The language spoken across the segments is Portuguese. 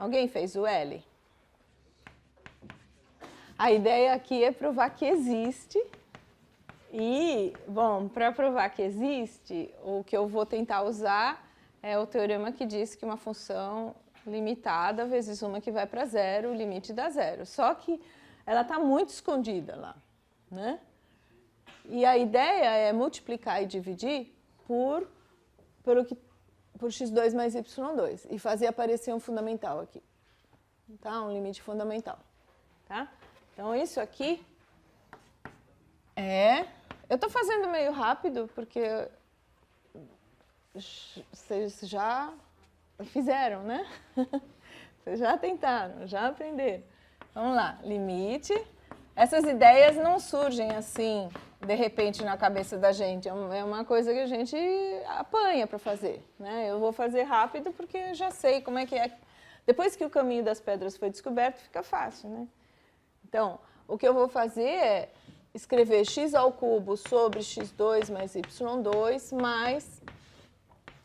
Alguém fez o L? A ideia aqui é provar que existe. E, bom, para provar que existe, o que eu vou tentar usar é o teorema que diz que uma função limitada vezes uma que vai para zero, o limite dá zero. Só que ela está muito escondida lá, né? E a ideia é multiplicar e dividir por x2 mais y2 e fazer aparecer um fundamental aqui, tá? Um limite fundamental, tá? Então, isso aqui eu estou fazendo meio rápido porque vocês já fizeram, né? Vocês já tentaram, já aprenderam. Vamos lá, limite. Essas ideias não surgem assim, de repente, na cabeça da gente. É uma coisa que a gente apanha para fazer, né? Eu vou fazer rápido porque já sei como é que é. Depois que o caminho das pedras foi descoberto, fica fácil, né? Então, o que eu vou fazer é escrever x ao cubo sobre x2 mais y2 mais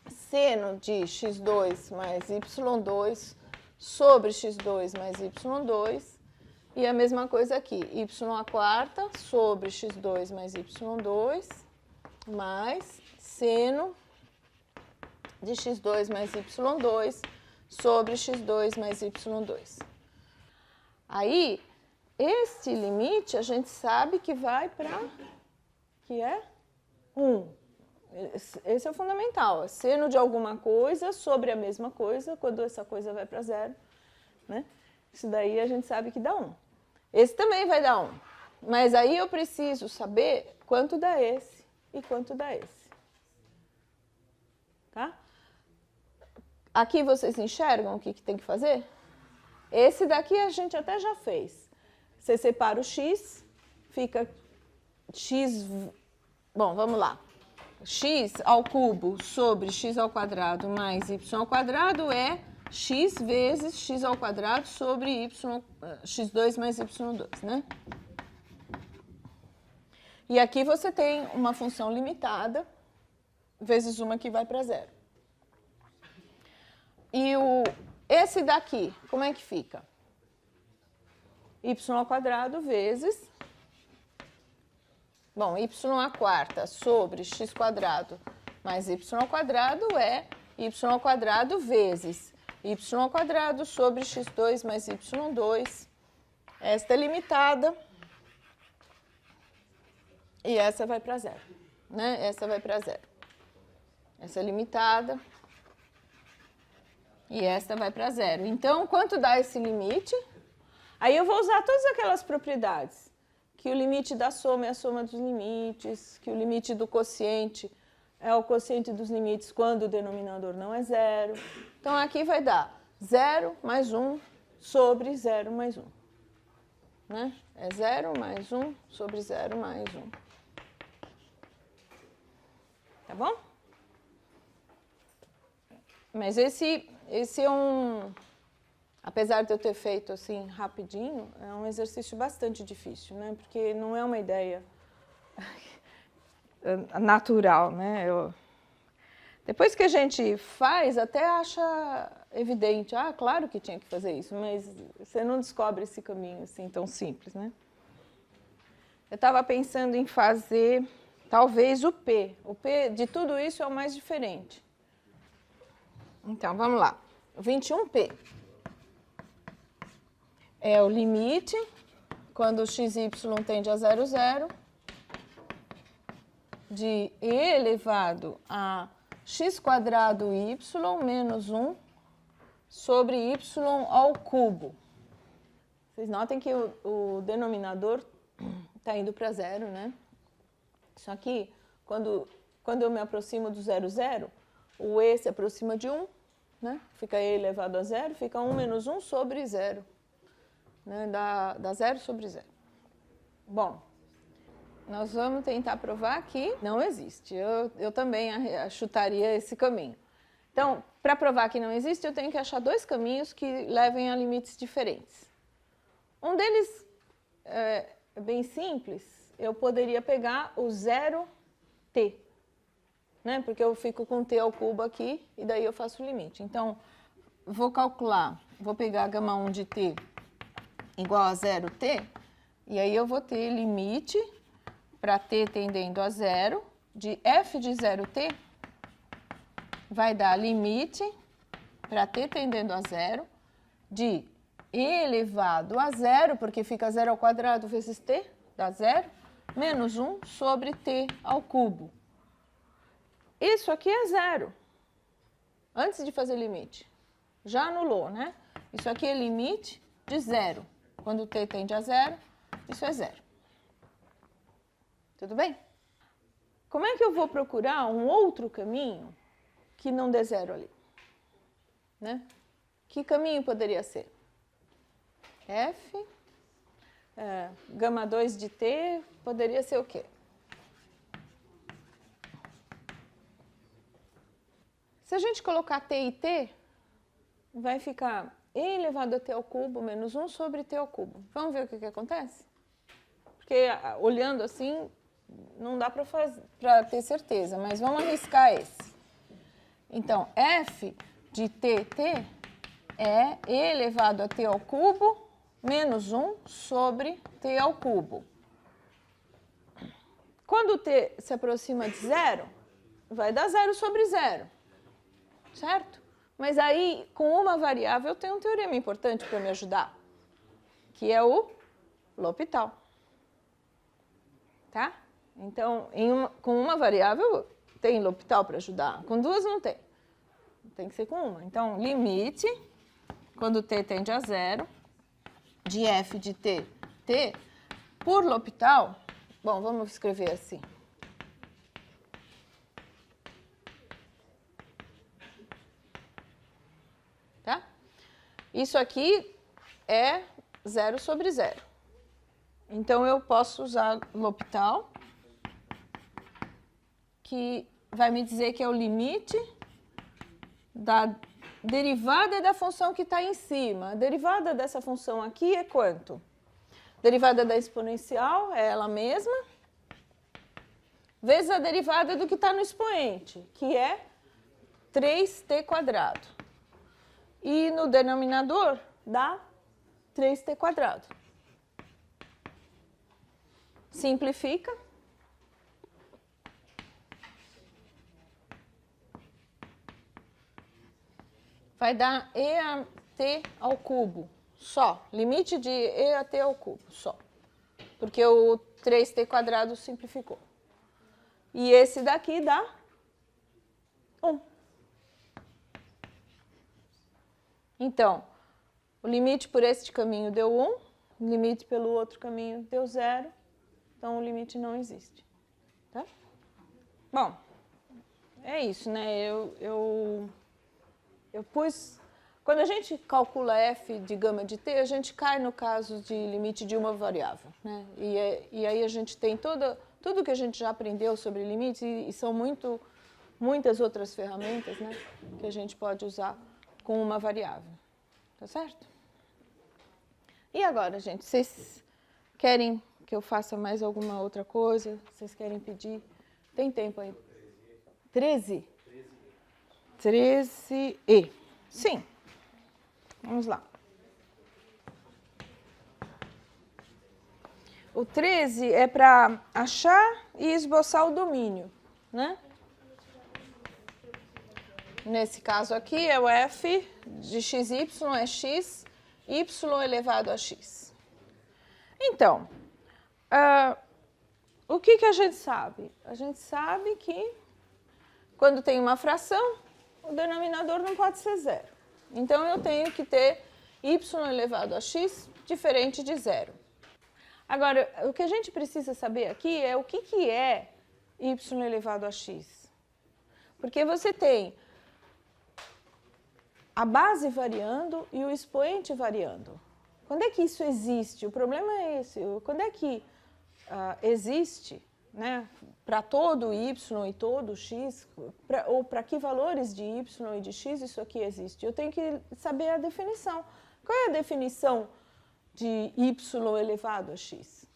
seno de x2 mais y2 sobre x2 mais y2 e a mesma coisa aqui, y à quarta sobre x2 mais y2 mais seno de x2 mais y2 sobre x2 mais y2. Aí, este limite a gente sabe que vai para, que é 1. Esse é o fundamental, é seno de alguma coisa sobre a mesma coisa, quando essa coisa vai para zero, né? Isso daí a gente sabe que dá 1. Esse também vai dar 1, mas aí eu preciso saber quanto dá esse e quanto dá esse. Tá? Aqui vocês enxergam o que tem que fazer? Esse daqui a gente até já fez. Você separa o x, fica x... Bom, vamos lá. X ao cubo sobre x ao quadrado mais y ao quadrado é x vezes x ao quadrado sobre x2 mais y2, né? E aqui você tem uma função limitada vezes uma que vai para zero. E esse daqui, como é que fica? Y ao quadrado vezes... Bom, y à quarta sobre x quadrado mais y ao quadrado é y ao quadrado vezes y ao quadrado sobre x2 mais y2. Esta é limitada e essa vai para zero, né? Essa vai para zero. Essa é limitada e esta vai para zero. Então, quanto dá esse limite? Aí eu vou usar todas aquelas propriedades. Que o limite da soma é a soma dos limites, que o limite do quociente é o quociente dos limites quando o denominador não é zero. Então, aqui vai dar 0 mais 1 sobre 0 mais 1. Né? É 0 mais 1 sobre 0 mais 1. Tá bom? Mas esse é apesar de eu ter feito assim rapidinho, é um exercício bastante difícil, né? Porque não é uma ideia natural, né? Depois que a gente faz, até acha evidente, claro que tinha que fazer isso, mas você não descobre esse caminho assim tão simples, né? Eu estava pensando em fazer, talvez, o P. O P de tudo isso é o mais diferente. Então, vamos lá. 21P. É o limite, quando o xy tende a 0, 0, de e elevado a x quadrado y menos 1 sobre y ao cubo. Vocês notem que o denominador está indo para zero, né? Só que, quando eu me aproximo do 0, 0, o e se aproxima de 1, né? Fica e elevado a 0, fica 1 menos 1 sobre 0. Né, dá 0 sobre 0. Bom, nós vamos tentar provar que não existe. Eu também chutaria esse caminho. Então, para provar que não existe, eu tenho que achar dois caminhos que levem a limites diferentes. Um deles é bem simples. Eu poderia pegar o 0t, né, porque eu fico com t ao cubo aqui e daí eu faço o limite. Então, vou calcular, vou pegar gama 1 de t igual a 0t, e aí eu vou ter limite para t tendendo a 0 de f de 0t vai dar limite para t tendendo a 0 de e elevado a 0, porque fica 0 ao quadrado vezes t, dá 0, menos 1 sobre t ao cubo. Isso aqui é 0, antes de fazer limite. Já anulou, né? Isso aqui é limite de 0. Quando t tende a 0, isso é 0. Tudo bem? Como é que eu vou procurar um outro caminho que não dê 0 ali? Né? Que caminho poderia ser? F, gama 2 de t, poderia ser o quê? Se a gente colocar t e t, vai ficar e elevado a t ao cubo menos 1 sobre t ao cubo. Vamos ver o que acontece? Porque olhando assim, não dá para ter certeza, mas vamos arriscar esse. Então, f de tt é e elevado a t ao cubo menos 1 sobre t ao cubo. Quando t se aproxima de 0, vai dar 0 sobre 0, certo? Mas aí, com uma variável, tem um teorema importante para me ajudar, que é o L'Hopital. Tá? Então, com uma variável, tem L'Hopital para ajudar. Com duas, não tem. Tem que ser com uma. Então, limite, quando t tende a 0, de f de t, por L'Hopital, bom, vamos escrever assim. Tá? Isso aqui é 0 sobre 0. Então, eu posso usar L'Hopital, que vai me dizer que é o limite da derivada da função que está em cima. A derivada dessa função aqui é quanto? Derivada da exponencial é ela mesma, vezes a derivada do que está no expoente, que é 3t². E no denominador dá 3t². Simplifica. Vai dar e a t ao cubo, só. Limite de e a t ao cubo, só. Porque o 3t² simplificou. E esse daqui dá 1. Então, o limite por este caminho deu 1, o limite pelo outro caminho deu 0, então o limite não existe. Tá? Bom, é isso, né? Eu pus... Quando a gente calcula f de gama de t, a gente cai no caso de limite de uma variável, né? E aí a gente tem tudo que a gente já aprendeu sobre limites e são muitas outras ferramentas, né, que a gente pode usar com uma variável. Tá certo? E agora, gente, vocês querem que eu faça mais alguma outra coisa? Vocês querem pedir? Tem tempo aí? 13? 13E. Sim. Vamos lá. O 13 é para achar e esboçar o domínio, né? Nesse caso aqui é o f de xy é x, y elevado a x. Então, o que a gente sabe? A gente sabe que quando tem uma fração, o denominador não pode ser 0. Então, eu tenho que ter y elevado a x diferente de 0. Agora, o que a gente precisa saber aqui é o que é y elevado a x. Porque você tem a base variando e o expoente variando. Quando é que isso existe? O problema é esse. Quando é que existe, né, para todo y e todo x, ou para que valores de y e de x isso aqui existe? Eu tenho que saber a definição. Qual é a definição de y elevado a x?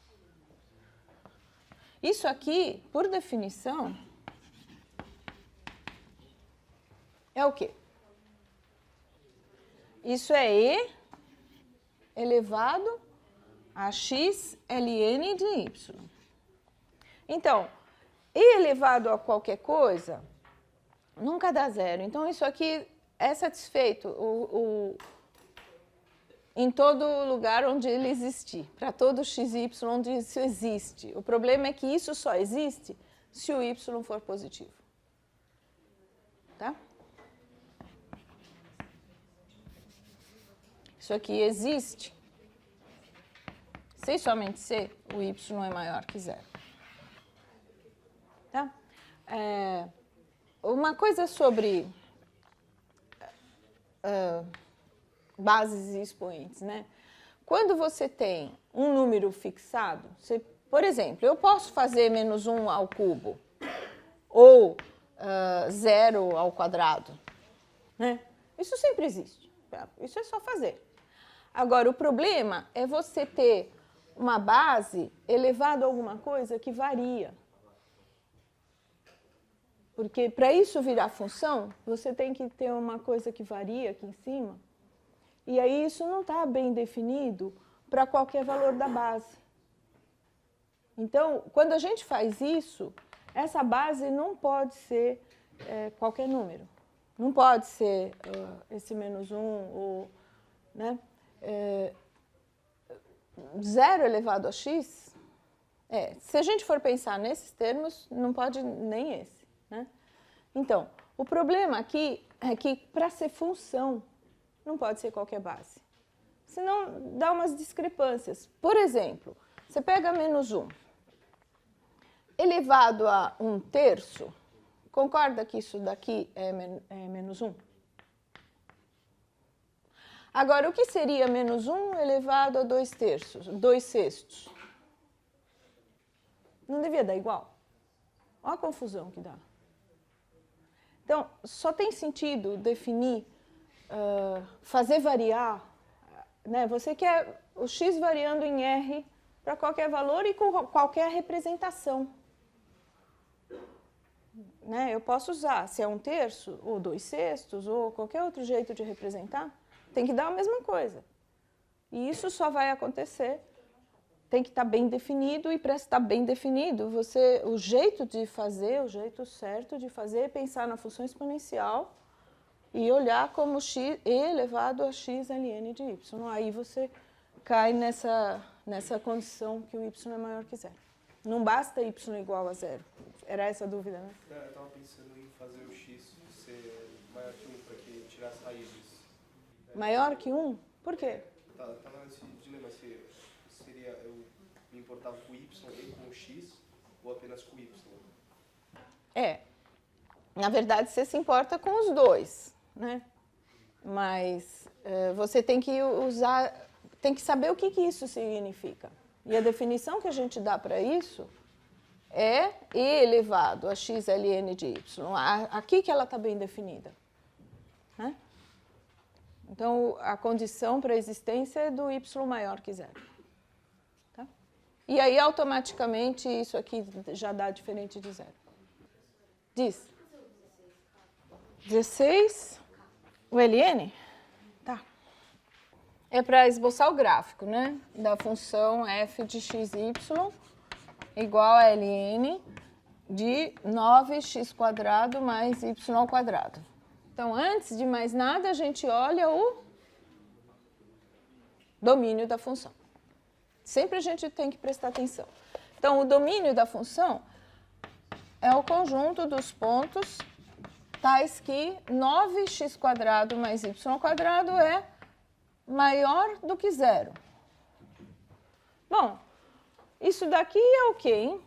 Isso aqui, por definição, é o quê? Isso é E elevado a x ln de y. Então, E elevado a qualquer coisa nunca dá zero. Então, isso aqui é satisfeito em todo lugar onde ele existir, para todo x e y onde isso existe. O problema é que isso só existe se o y for positivo. Tá? Isso aqui existe. Se e somente se o y é maior que zero. Tá? Uma coisa sobre bases e expoentes, né? Quando você tem um número fixado, por exemplo, eu posso fazer menos 1 ao cubo ou 0 ao quadrado, né? Isso sempre existe. Isso é só fazer. Agora, o problema é você ter uma base elevada a alguma coisa que varia. Porque para isso virar função, você tem que ter uma coisa que varia aqui em cima. E aí isso não está bem definido para qualquer valor da base. Então, quando a gente faz isso, essa base não pode ser qualquer número. Não pode ser esse menos 1 ou... né? 0 elevado a x, se a gente for pensar nesses termos, não pode nem esse. Né? Então, o problema aqui é que para ser função, não pode ser qualquer base. Senão dá umas discrepâncias. Por exemplo, você pega menos 1 elevado a 1/3, concorda que isso daqui é menos 1? Agora, o que seria menos 1 elevado a 2/3, 2/6? Não devia dar igual? Olha a confusão que dá. Então, só tem sentido definir, fazer variar, né? Você quer o x variando em R para qualquer valor e com qualquer representação. Né? Eu posso usar, se é 1/3, ou 2/6, ou qualquer outro jeito de representar, tem que dar a mesma coisa. E isso só vai acontecer, tem que estar bem definido, e para estar bem definido, o jeito de fazer, o jeito certo de fazer é pensar na função exponencial e olhar como e elevado a x ln de y. Aí você cai nessa condição que o y é maior que zero. Não basta y igual a zero. Era essa a dúvida, né? Eu estava pensando em fazer o x ser maior que 1 para que tirar as raízes. Maior que 1? Por quê? Estava nesse dilema se seria eu me importava com o y e com o x ou apenas com o y. Na verdade, você se importa com os dois, né? Mas você tem que tem que saber o que isso significa. E a definição que a gente dá para isso é e elevado a x ln de y. Aqui que ela está bem definida. Né? Então, a condição para a existência é do y maior que zero. Tá? E aí, automaticamente, isso aqui já dá diferente de zero. Diz. 16, o ln? Tá. É para esboçar o gráfico, né? Da função f de xy igual a ln de 9x² mais y². Então, antes de mais nada, a gente olha o domínio da função. Sempre a gente tem que prestar atenção. Então, o domínio da função é o conjunto dos pontos tais que 9x² mais y² é maior do que zero. Bom, isso daqui é o quê, hein?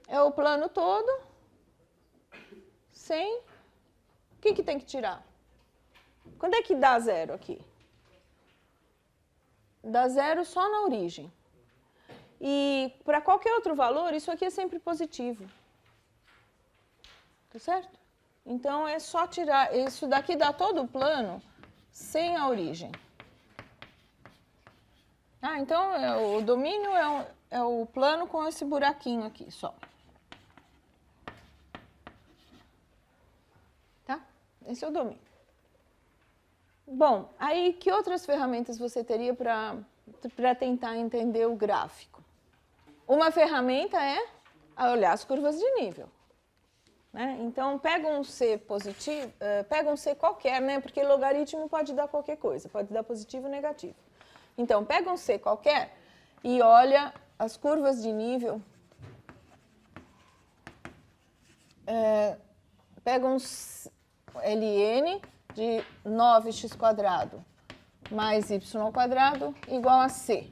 É o plano todo, sem... O que tem que tirar? Quando é que dá zero aqui? Dá zero só na origem. E para qualquer outro valor, isso aqui é sempre positivo. Tá certo? Então, é só tirar... Isso daqui dá todo o plano sem a origem. Então, o domínio é o plano com esse buraquinho aqui, só. Tá? Esse é o domínio. Bom, aí que outras ferramentas você teria para tentar entender o gráfico? Uma ferramenta é olhar as curvas de nível. Né? Então, pega um C positivo, pega um C qualquer, né? Porque logaritmo pode dar qualquer coisa, pode dar positivo ou negativo. Então, pega um C qualquer e olha as curvas de nível. Pega um ln de 9x² mais y² igual a C.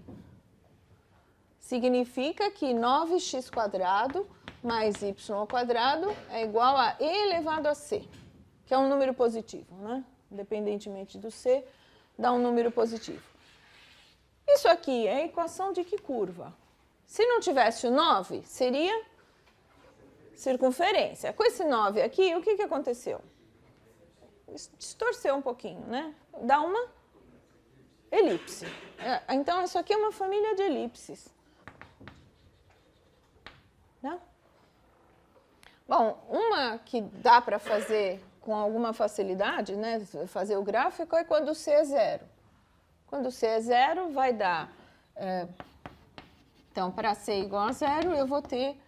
Significa que 9x² mais y² é igual a e elevado a c, que é um número positivo, né? Independentemente do c, dá um número positivo. Isso aqui é a equação de que curva? Se não tivesse o 9, seria circunferência. Com esse 9 aqui, o que aconteceu? Distorceu um pouquinho, né? Dá uma elipse. Então, isso aqui é uma família de elipses. Né? Bom, uma que dá para fazer com alguma facilidade, né, fazer o gráfico, é quando o C é zero. Quando o C é zero, vai dar... então, para C igual a zero, eu vou ter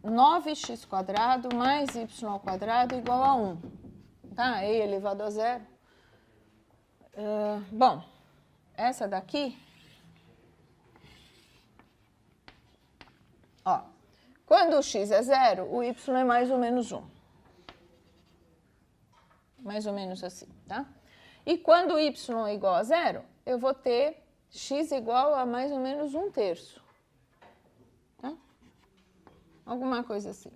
9x² mais y² igual a 1. Tá? E elevado a zero. Bom, essa daqui... Ó, quando o x é zero, o y é mais ou menos 1. Mais ou menos assim, tá? E quando o y é igual a zero, eu vou ter x igual a mais ou menos 1/3. Tá? Alguma coisa assim.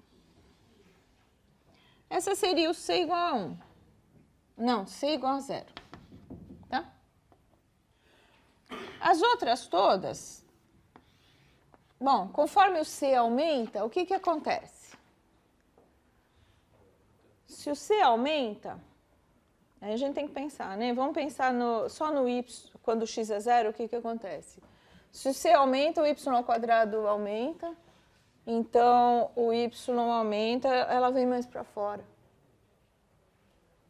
Essa seria o c igual a 1. Não, c igual a zero. Tá? As outras todas... Bom, conforme o C aumenta, o que acontece? Se o C aumenta, aí a gente tem que pensar, né? Vamos pensar só no y, quando o x é zero, o que acontece? Se o C aumenta, o y² aumenta, então o y aumenta, ela vem mais para fora.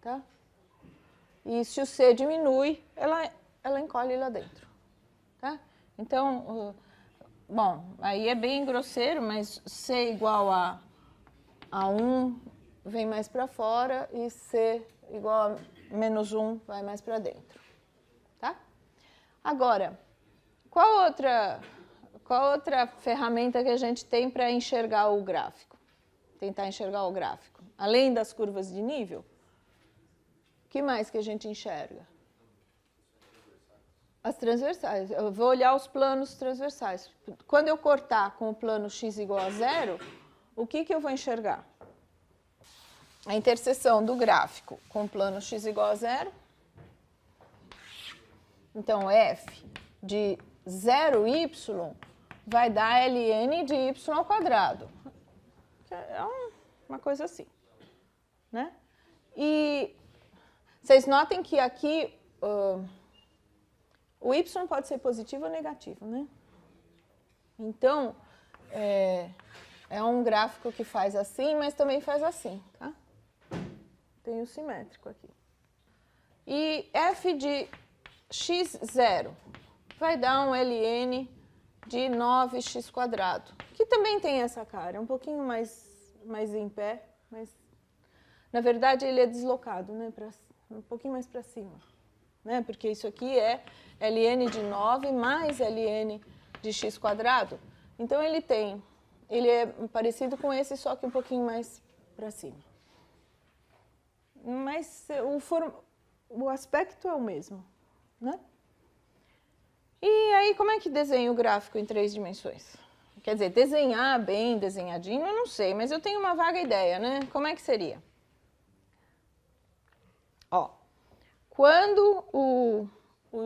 Tá? E se o C diminui, ela encolhe lá dentro. Tá? Então... Bom, aí é bem grosseiro, mas C igual a 1 vem mais para fora e C igual a menos 1 vai mais para dentro. Tá? Agora, qual outra ferramenta que a gente tem para enxergar o gráfico? Tentar enxergar o gráfico. Além das curvas de nível, o que mais que a gente enxerga? As transversais. Eu vou olhar os planos transversais. Quando eu cortar com o plano x igual a zero, o que eu vou enxergar? A interseção do gráfico com o plano x igual a zero. Então, f de 0y vai dar ln de y². É uma coisa assim. Né? E vocês notem que aqui... o y pode ser positivo ou negativo, né? Então, é um gráfico que faz assim, mas também faz assim, tá? Tem o simétrico aqui. E f de x0 vai dar um ln de 9x², que também tem essa cara, é um pouquinho mais em pé, mas na verdade ele é deslocado, né? Um pouquinho mais para cima. Né? Porque isso aqui é ln de 9 mais ln de x². Então, ele é parecido com esse, só que um pouquinho mais para cima. Mas o aspecto é o mesmo. Né? E aí, como é que desenha o gráfico em 3 dimensões? Quer dizer, desenhar bem desenhadinho, eu não sei, mas eu tenho uma vaga ideia, né? Como é que seria? Ó. Quando o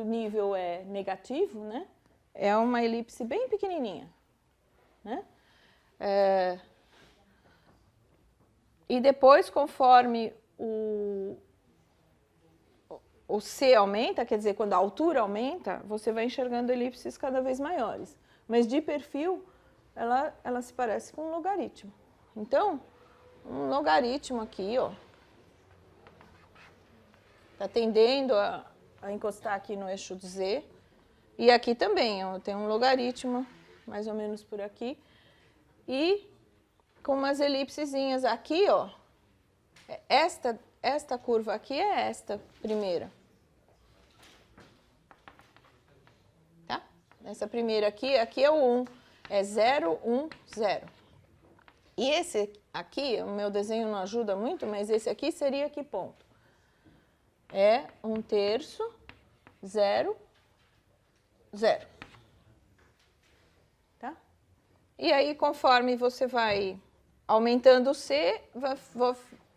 nível é negativo, né, é uma elipse bem pequenininha. Né? E depois, conforme o C aumenta, quer dizer, quando a altura aumenta, você vai enxergando elipses cada vez maiores. Mas de perfil, ela se parece com um logaritmo. Então, um logaritmo aqui, ó. Está tendendo a encostar aqui no eixo Z. E aqui também, ó, tem um logaritmo, mais ou menos por aqui. E com umas elipsezinhas aqui, ó. Esta curva aqui é esta primeira. Tá? Essa primeira aqui é o 1. É 0, 1, 0. E esse aqui, o meu desenho não ajuda muito, mas esse aqui seria que ponto? É 1/3, 0, 0. Tá? E aí, conforme você vai aumentando o C,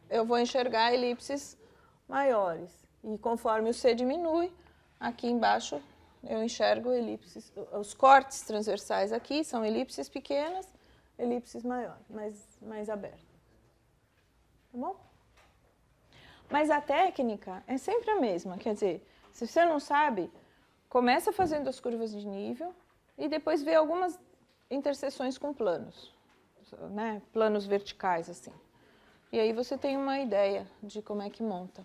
eu vou enxergar elipses maiores. E conforme o C diminui, aqui embaixo eu enxergo elipses. Os cortes transversais aqui são elipses pequenas, elipses maiores, mais abertas. Tá bom? Mas a técnica é sempre a mesma. Quer dizer, se você não sabe, começa fazendo as curvas de nível e depois vê algumas interseções com planos, né? Planos verticais, assim. E aí você tem uma ideia de como é que monta.